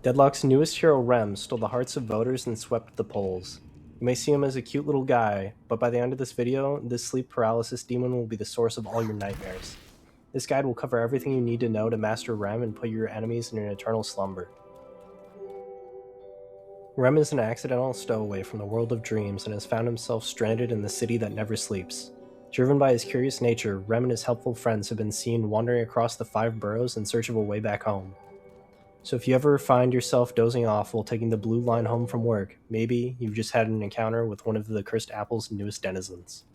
Deadlock's newest hero, Rem, stole the hearts of voters and swept the polls. You may see him as a cute little guy, but by the end of this video, this sleep paralysis demon will be the source of all your nightmares. This guide will cover everything you need to know to master Rem and put your enemies in an eternal slumber. Rem is an accidental stowaway from the world of dreams and has found himself stranded in the city that never sleeps. Driven by his curious nature, Rem and his helpful friends have been seen wandering across the 5 boroughs in search of a way back home. So if you ever find yourself dozing off while taking the blue line home from work, maybe you've just had an encounter with one of the cursed apple's newest denizens.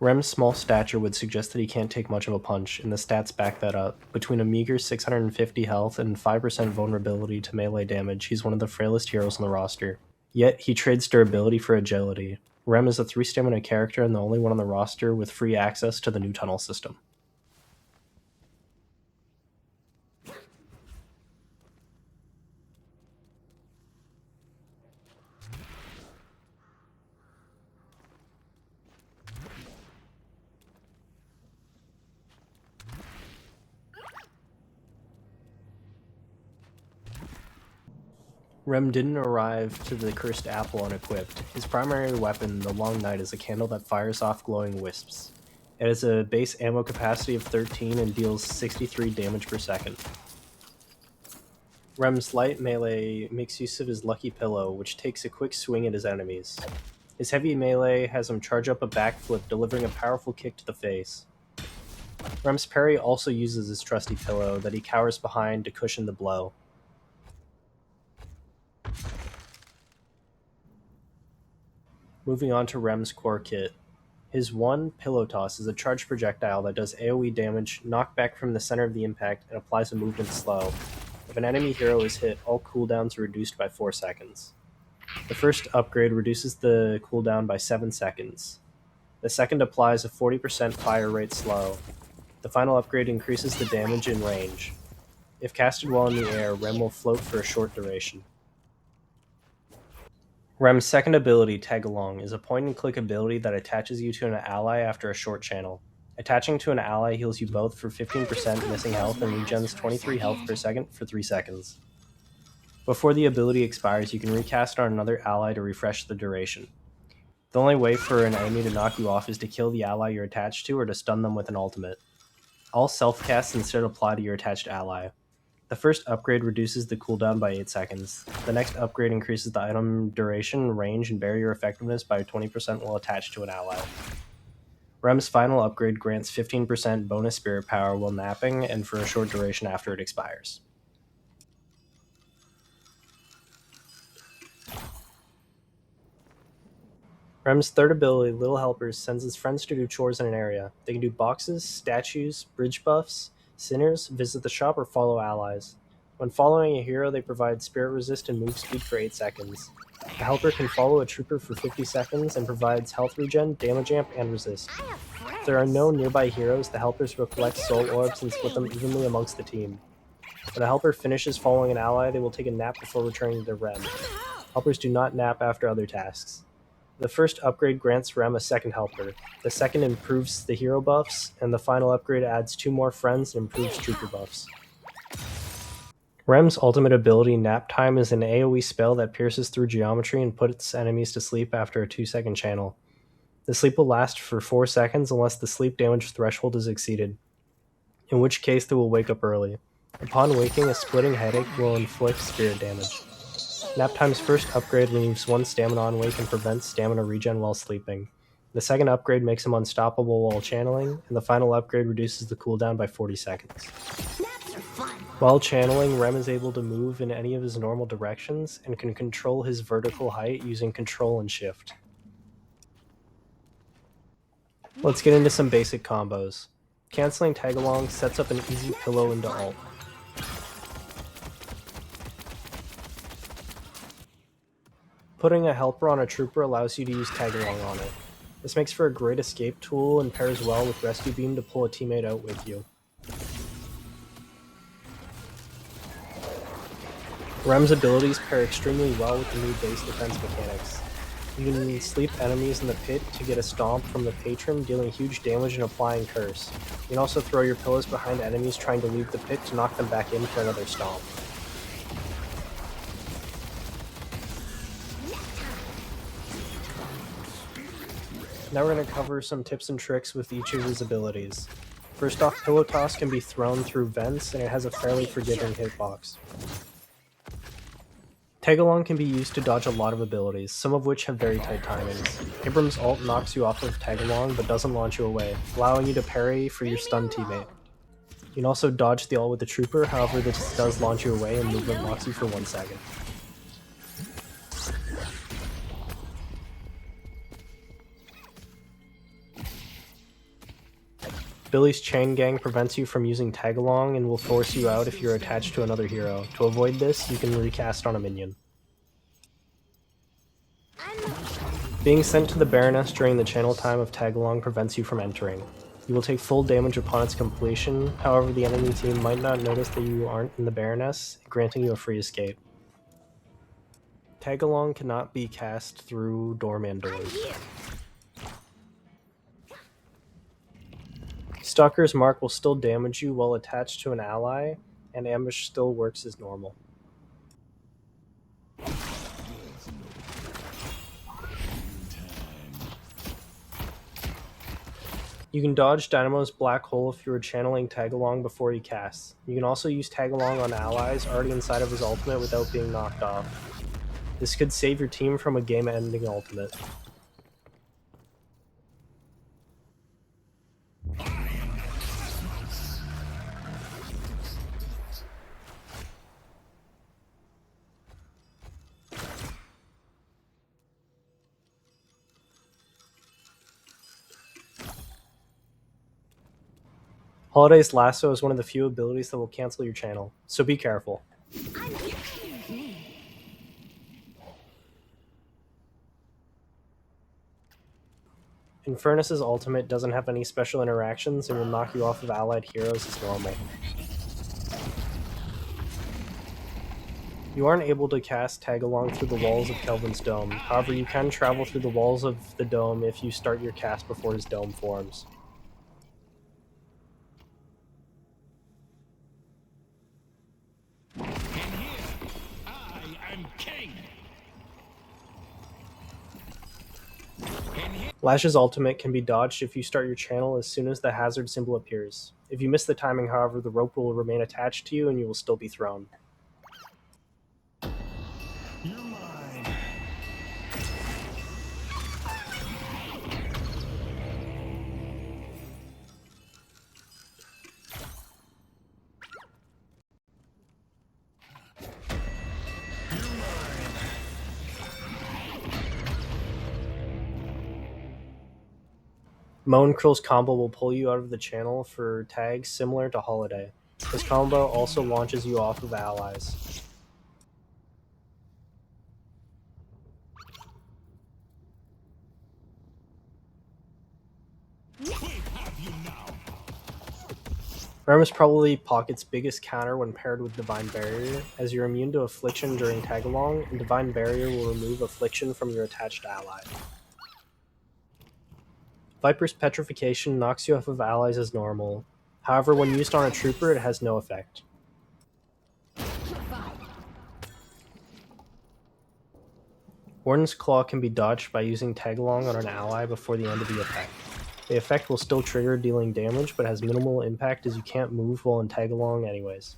Rem's small stature would suggest that he can't take much of a punch, and the stats back that up. Between a meager 650 health and 5% vulnerability to melee damage, he's one of the frailest heroes on the roster. Yet, he trades durability for agility. Rem is a 3 stamina character and the only one on the roster with free access to the new tunnel system. Rem didn't arrive to the cursed apple unequipped. His primary weapon, the Long Knight, is a candle that fires off glowing wisps. It has a base ammo capacity of 13 and deals 63 damage per second. Rem's light melee makes use of his lucky pillow, which takes a quick swing at his enemies. His heavy melee has him charge up a backflip, delivering a powerful kick to the face. Rem's parry also uses his trusty pillow that he cowers behind to cushion the blow. Moving on to Rem's core kit. His 1, Pillow Toss, is a charged projectile that does AoE damage, knockback from the center of the impact, and applies a movement slow. If an enemy hero is hit, all cooldowns are reduced by 4 seconds. The first upgrade reduces the cooldown by 7 seconds. The second applies a 40% fire rate slow. The final upgrade increases the damage in range. If casted while in the air, Rem will float for a short duration. Rem's second ability, Tag Along, is a point-and-click ability that attaches you to an ally after a short channel. Attaching to an ally heals you both for 15% missing health and regens 23 health per second for 3 seconds. Before the ability expires, you can recast on another ally to refresh the duration. The only way for an enemy to knock you off is to kill the ally you're attached to or to stun them with an ultimate. All self-casts instead apply to your attached ally. The first upgrade reduces the cooldown by 8 seconds. The next upgrade increases the item duration, range, and barrier effectiveness by 20% while attached to an ally. Rem's final upgrade grants 15% bonus spirit power while napping and for a short duration after it expires. Rem's third ability, Lil Helper, sends his friends to do chores in an area. They can do boxes, statues, bridge buffs, sinners, visit the shop, or follow allies. When following a hero, they provide spirit resist and move speed for 8 seconds. The helper can follow a trooper for 50 seconds and provides health regen, damage amp, and resist. If there are no nearby heroes, the helpers will collect soul orbs and split them evenly amongst the team. When a helper finishes following an ally, they will take a nap before returning to their Rem. Helpers do not nap after other tasks. The first upgrade grants Rem a second helper. The second improves the hero buffs, and the final upgrade adds 2 more friends and improves trooper buffs. Rem's ultimate ability, Naptime, is an AoE spell that pierces through geometry and puts enemies to sleep after a 2-second channel. The sleep will last for 4 seconds unless the sleep damage threshold is exceeded, in which case they will wake up early. Upon waking, a splitting headache will inflict spirit damage. Naptime's first upgrade removes 1 stamina on wake and prevents stamina regen while sleeping. The second upgrade makes him unstoppable while channeling, and the final upgrade reduces the cooldown by 40 seconds. While channeling, Rem is able to move in any of his normal directions and can control his vertical height using Control and Shift. Let's get into some basic combos. Canceling Tagalong sets up an easy pillow into ult. Putting a helper on a trooper allows you to use Tagalong on it. This makes for a great escape tool and pairs well with Rescue Beam to pull a teammate out with you. Rem's abilities pair extremely well with the new base defense mechanics. You can sleep enemies in the pit to get a stomp from the patron, dealing huge damage and applying curse. You can also throw your pillows behind enemies trying to leave the pit to knock them back in for another stomp. Now we're going to cover some tips and tricks with each of his abilities. First off, Pillow Toss can be thrown through vents, and it has a fairly forgiving hitbox. Tagalong can be used to dodge a lot of abilities, some of which have very tight timings. Ibram's ult knocks you off of Tagalong but doesn't launch you away, allowing you to parry for your stun teammate. You can also dodge the ult with the Trooper, however this does launch you away and movement locks you for 1 second. Billy's Chain Gang prevents you from using Tagalong and will force you out if you're attached to another hero. To avoid this, you can recast on a minion. Being sent to the Baroness during the channel time of Tagalong prevents you from entering. You will take full damage upon its completion, however the enemy team might not notice that you aren't in the Baroness, granting you a free escape. Tagalong cannot be cast through doorman doors. Stalker's Mark will still damage you while attached to an ally, and Ambush still works as normal. You can dodge Dynamo's Black Hole if you are channeling Tagalong before he casts. You can also use Tagalong on allies already inside of his ultimate without being knocked off. This could save your team from a game-ending ultimate. Holiday's Lasso is one of the few abilities that will cancel your channel, so be careful. Infernus's ultimate doesn't have any special interactions and will knock you off of allied heroes as normal. You aren't able to cast Tagalong through the walls of Kelvin's dome, however you can travel through the walls of the dome if you start your cast before his dome forms. Lash's ultimate can be dodged if you start your channel as soon as the hazard symbol appears. If you miss the timing, however, the rope will remain attached to you and you will still be thrown. You're mine. Moan Krill's combo will pull you out of the channel for tags similar to Holiday. His combo also launches you off of allies. Rem is probably Pocket's biggest counter when paired with Divine Barrier, as you're immune to Affliction during Tagalong, and Divine Barrier will remove Affliction from your attached ally. Viper's Petrification knocks you off of allies as normal. However, when used on a trooper, it has no effect. Warden's Claw can be dodged by using Tagalong on an ally before the end of the effect. The effect will still trigger dealing damage, but has minimal impact as you can't move while in Tagalong anyways.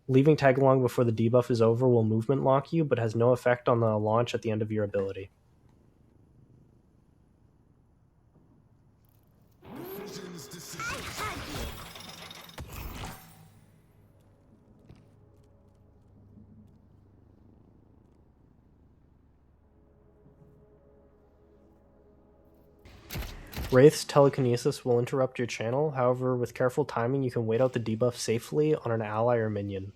Leaving Tagalong before the debuff is over will movement lock you, but has no effect on the launch at the end of your ability. Wraith's Telekinesis will interrupt your channel, however, with careful timing you can wait out the debuff safely on an ally or minion.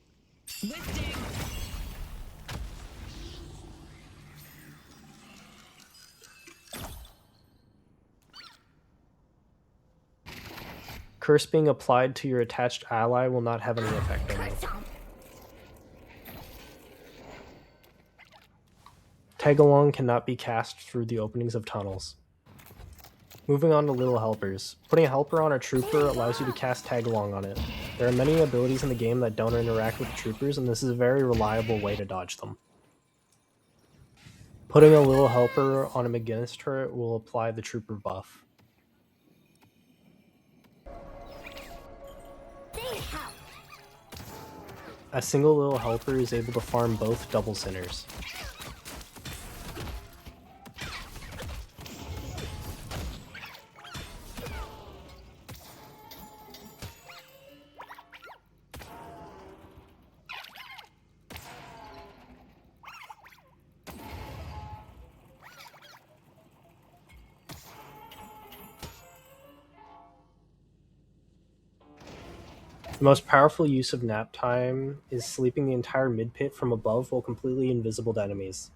Curse being applied to your attached ally will not have any effect on you. Tag-along cannot be cast through the openings of tunnels. Moving on to Lil Helpers. Putting a helper on a trooper allows you to cast tag-along on it. There are many abilities in the game that don't interact with the troopers, and this is a very reliable way to dodge them. Putting a Lil Helper on a McGinnis turret will apply the trooper buff. A single Lil Helper is able to farm both double sinners. The most powerful use of Naptime is sleeping the entire mid-pit from above while completely invisible to enemies.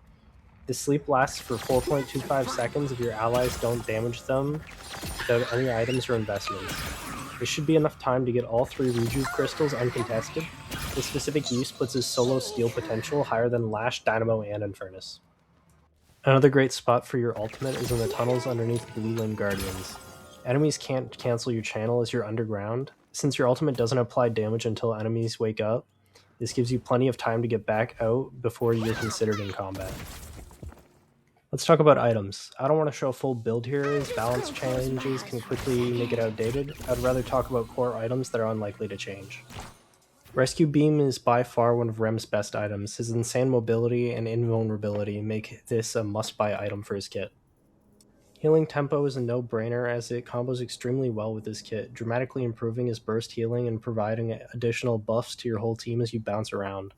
This sleep lasts for 4.25 seconds if your allies don't damage them without any items or investments. This should be enough time to get all 3 Rejuve crystals uncontested. This specific use puts his solo steal potential higher than Lash, Dynamo, and Infernus. Another great spot for your ultimate is in the tunnels underneath Blue Lane Guardians. Enemies can't cancel your channel as you're underground. Since your ultimate doesn't apply damage until enemies wake up, this gives you plenty of time to get back out before you're considered in combat. Let's talk about items. I don't want to show a full build here as balance changes can quickly make it outdated. I'd rather talk about core items that are unlikely to change. Rescue Beam is by far one of Rem's best items. His insane mobility and invulnerability make this a must-buy item for his kit. Healing Tempo is a no-brainer as it combos extremely well with his kit, dramatically improving his burst healing and providing additional buffs to your whole team as you bounce around.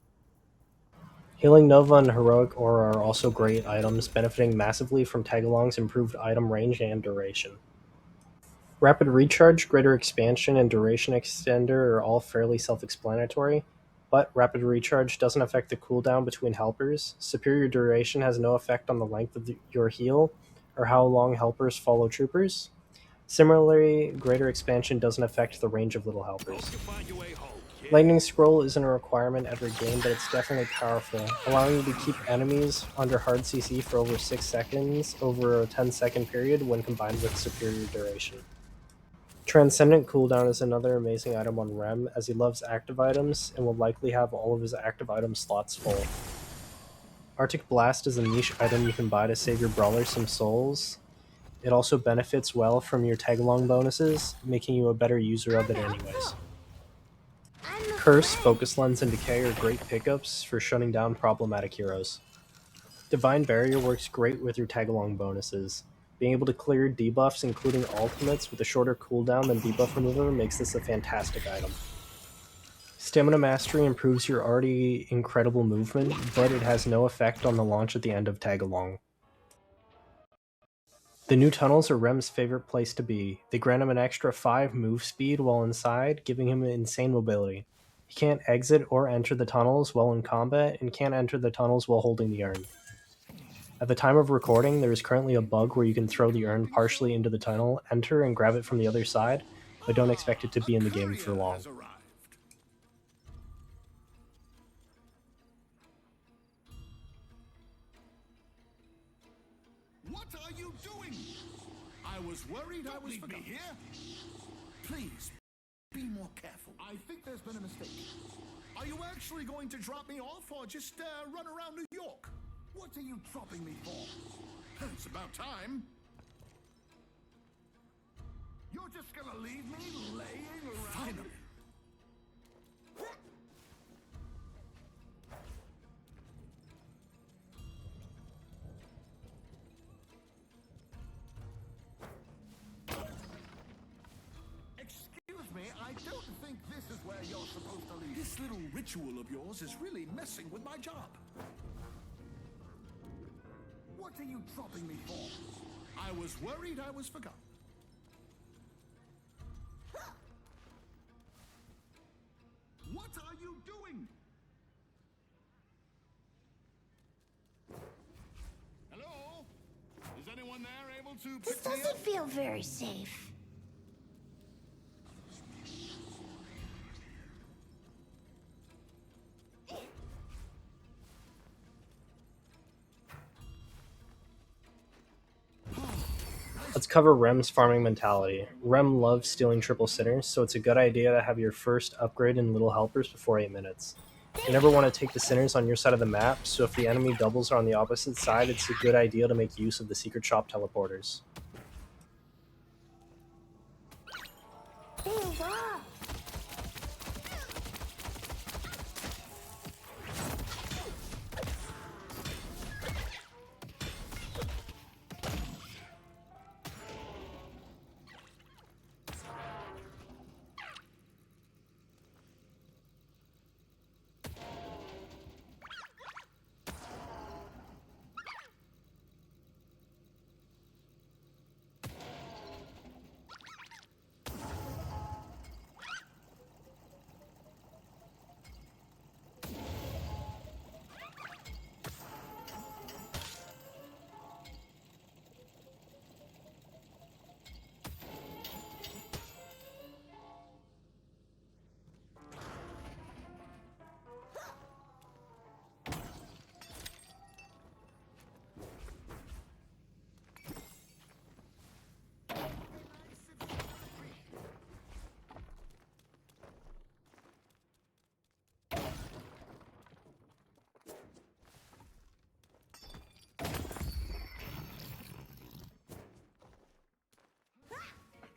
Healing Nova and Heroic Aura are also great items, benefiting massively from Tagalong's improved item range and duration. Rapid Recharge, Greater Expansion, and Duration Extender are all fairly self-explanatory, but Rapid Recharge doesn't affect the cooldown between helpers. Superior Duration has no effect on the length of your heal, or how long helpers follow troopers. Similarly, Greater Expansion doesn't affect the range of Little Helpers. Lightning Scroll isn't a requirement every game, but it's definitely powerful, allowing you to keep enemies under hard CC for over 6 seconds over a 10-second period when combined with Superior Duration. Transcendent Cooldown is another amazing item on Rem, as he loves active items and will likely have all of his active item slots full. Arctic Blast is a niche item you can buy to save your brawler some souls. It also benefits well from your tag-along bonuses, making you a better user of it anyways. Curse, Focus Lens, and Decay are great pickups for shutting down problematic heroes. Divine Barrier works great with your tag-along bonuses. Being able to clear debuffs, including ultimates, with a shorter cooldown than debuff remover makes this a fantastic item. Stamina Mastery improves your already incredible movement, but it has no effect on the launch at the end of Tag-along. The new tunnels are Rem's favorite place to be. They grant him an extra 5 move speed while inside, giving him insane mobility. He can't exit or enter the tunnels while in combat, and can't enter the tunnels while holding the urn. At the time of recording, there is currently a bug where you can throw the urn partially into the tunnel, enter, and grab it from the other side, but don't expect it to be in the game for long. What are you doing? I was worried I was forgotten. Here? Please, be more careful. I think there's been a mistake. Are you actually going to drop me off or just run around New York? What are you dropping me for? It's about time. You're just gonna leave me laying around? Finally. Excuse me, I don't think this is where you're supposed to leave. This little ritual of yours is really messing with my job. What are you dropping me for? I was worried I was forgotten. What are you doing? Hello? Is anyone there able to This pick me doesn't up? feel very safe. Let's cover Rem's farming mentality. Rem loves stealing triple sinners, so it's a good idea to have your first upgrade in Little Helpers before 8 minutes. You never want to take the sinners on your side of the map, so if the enemy doubles are on the opposite side, it's a good idea to make use of the secret shop teleporters.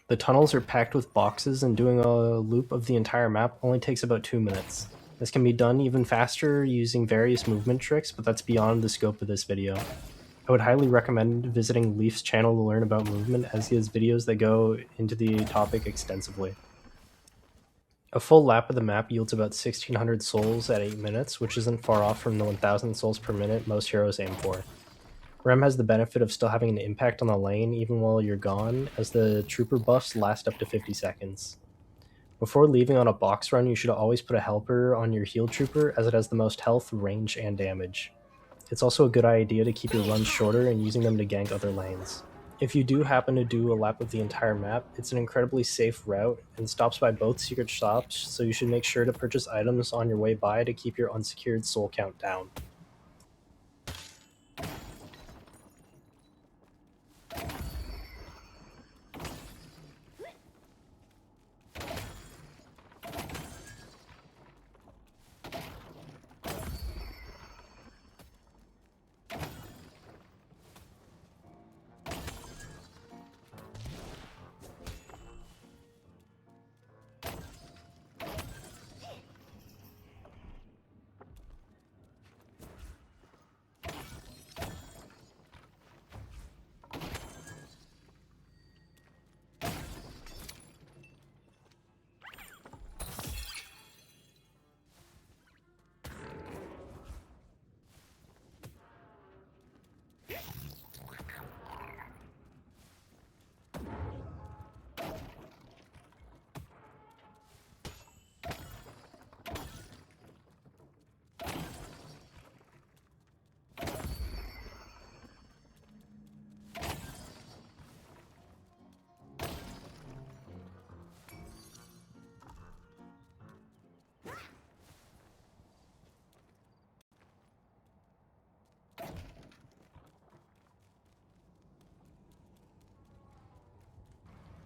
The tunnels are packed with boxes, and doing a loop of the entire map only takes about 2 minutes. This can be done even faster using various movement tricks, but that's beyond the scope of this video. I would highly recommend visiting Leaf's channel to learn about movement, as he has videos that go into the topic extensively. A full lap of the map yields about 1600 souls at 8 minutes, which isn't far off from the 1000 souls per minute most heroes aim for. Rem has the benefit of still having an impact on the lane even while you're gone, as the trooper buffs last up to 50 seconds. Before leaving on a box run, you should always put a helper on your heal trooper, as it has the most health, range, and damage. It's also a good idea to keep your runs shorter and using them to gank other lanes. If you do happen to do a lap of the entire map, it's an incredibly safe route and stops by both secret shops, so you should make sure to purchase items on your way by to keep your unsecured soul count down.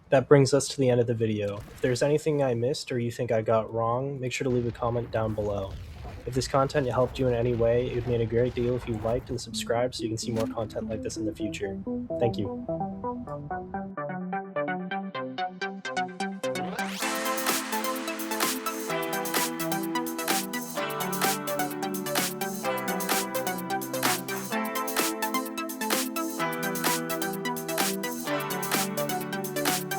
That brings us to the end of the video. If there's anything I missed or you think I got wrong, make sure to leave a comment down below. If this content helped you in any way, it would mean a great deal if you liked and subscribed so you can see more content like this in the future. Thank you.